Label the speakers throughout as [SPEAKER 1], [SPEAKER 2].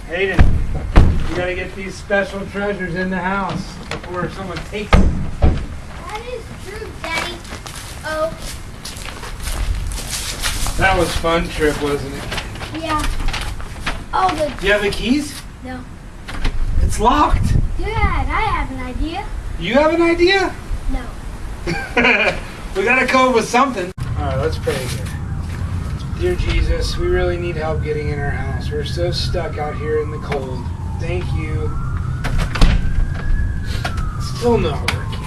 [SPEAKER 1] Hayden, you gotta get these special treasures in the house before someone takes them.
[SPEAKER 2] That is true, Daddy. Oh.
[SPEAKER 1] That was fun trip, wasn't it?
[SPEAKER 2] Yeah. Oh,
[SPEAKER 1] Do you have the keys?
[SPEAKER 2] No.
[SPEAKER 1] It's locked.
[SPEAKER 2] Dad, I have an idea.
[SPEAKER 1] You have an idea?
[SPEAKER 2] No.
[SPEAKER 1] We gotta come up with something. Alright, let's pray again. Dear Jesus, we really need help getting in our house. We're so stuck out here in the cold. Thank you. Still not working.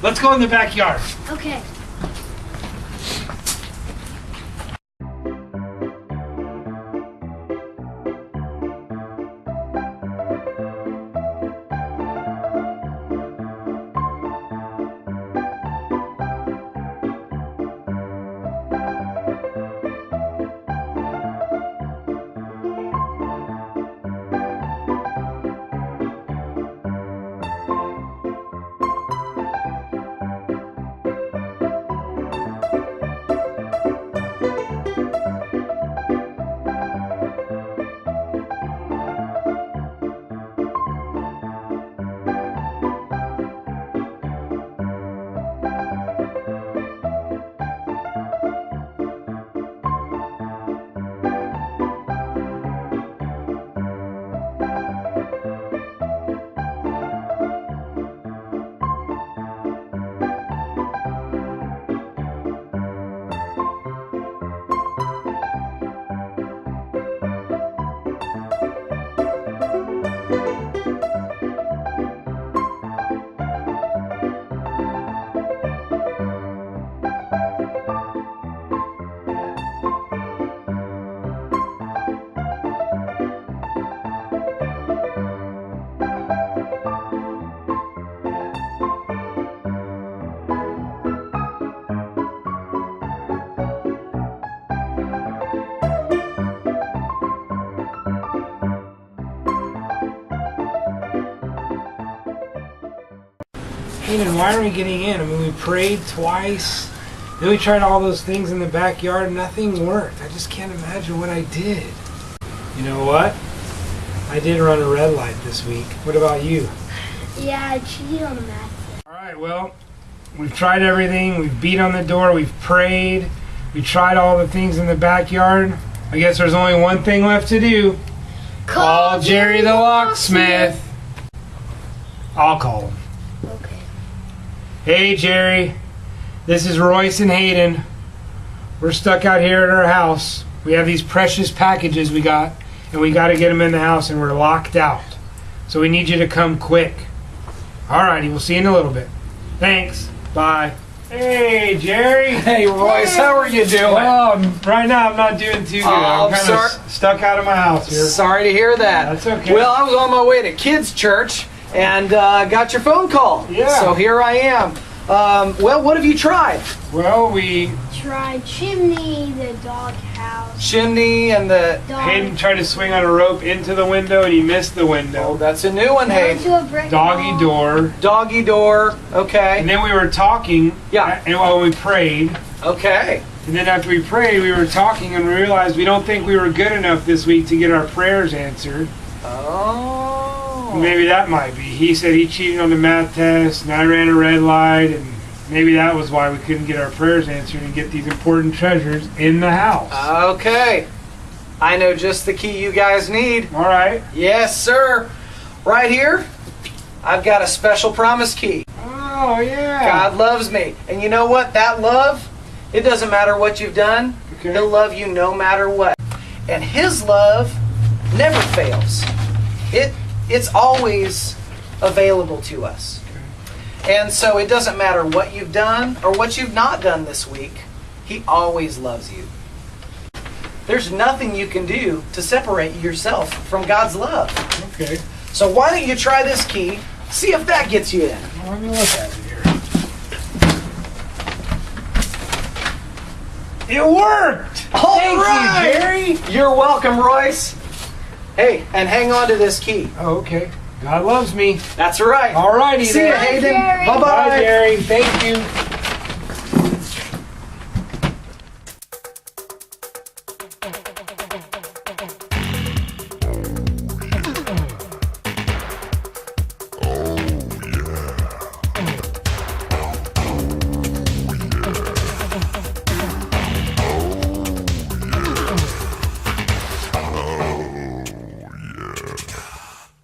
[SPEAKER 1] Let's go in the backyard.
[SPEAKER 2] Okay.
[SPEAKER 1] Hayden, why aren't we getting in? I mean, we prayed twice. Then we tried all those things in the backyard. Nothing worked. I just can't imagine what I did. You know what? I did run a red light this week. What about you?
[SPEAKER 2] Yeah, I cheated on the math.
[SPEAKER 1] Alright, well, we've tried everything. We've beat on the door. We've prayed. We tried all the things in the backyard. I guess there's only one thing left to do. Call Jerry the locksmith. I'll call him.
[SPEAKER 2] Okay.
[SPEAKER 1] Hey, Jerry. This is Royce and Hayden. We're stuck out here at our house. We have these precious packages we got, and we got to get them in the house, and we're locked out. So we need you to come quick. Alrighty, we'll see you in a little bit. Thanks. Bye. Hey, Jerry.
[SPEAKER 3] Hey, Royce, how are you doing?
[SPEAKER 1] Well, right now I'm not doing too good. I'm kind of stuck out of my house here.
[SPEAKER 3] Sorry to hear that.
[SPEAKER 1] That's okay.
[SPEAKER 3] Well, I was on my way to kids' church and got your phone call.
[SPEAKER 1] Yeah.
[SPEAKER 3] So here I am. Well, what have you tried?
[SPEAKER 1] Well, we...
[SPEAKER 2] Tried chimney, the dog house.
[SPEAKER 3] Chimney and the...
[SPEAKER 1] Hayden tried to swing on a rope into the window, and he missed the window.
[SPEAKER 3] Oh, that's a new one, Hayden.
[SPEAKER 1] Doggy door.
[SPEAKER 3] Doggy door. Okay.
[SPEAKER 1] And then we were talking.
[SPEAKER 3] Yeah.
[SPEAKER 1] And while we prayed.
[SPEAKER 3] Okay.
[SPEAKER 1] And then after we prayed, we were talking and we realized we don't think we were good enough this week to get our prayers answered.
[SPEAKER 3] Oh.
[SPEAKER 1] Maybe that might be. He said he cheated on the math test, and I ran a red light, and maybe that was why we couldn't get our prayers answered and get these important treasures in the house.
[SPEAKER 3] Okay. I know just the key you guys need.
[SPEAKER 1] All right.
[SPEAKER 3] Yes, sir. Right here, I've got a special promise key.
[SPEAKER 1] Oh, yeah.
[SPEAKER 3] God loves me. And you know what? That love, it doesn't matter what you've done.
[SPEAKER 1] Okay.
[SPEAKER 3] He'll love you no matter what. And His love never fails. It's always available to us. And so it doesn't matter what you've done or what you've not done this week. He always loves you. There's nothing you can do to separate yourself from God's love.
[SPEAKER 1] Okay.
[SPEAKER 3] So why don't you try this key, see if that gets you in.
[SPEAKER 1] Well, let me look at it here. It worked!
[SPEAKER 3] All
[SPEAKER 1] Thank
[SPEAKER 3] right.
[SPEAKER 1] you, Jerry!
[SPEAKER 3] You're welcome, Royce. Hey, and hang on to this key.
[SPEAKER 1] Oh, okay. God loves me.
[SPEAKER 3] That's right.
[SPEAKER 1] All righty
[SPEAKER 3] See you,
[SPEAKER 1] then.
[SPEAKER 3] Hayden.
[SPEAKER 2] Jerry.
[SPEAKER 3] Bye-bye.
[SPEAKER 1] Bye, Jerry. Thank you.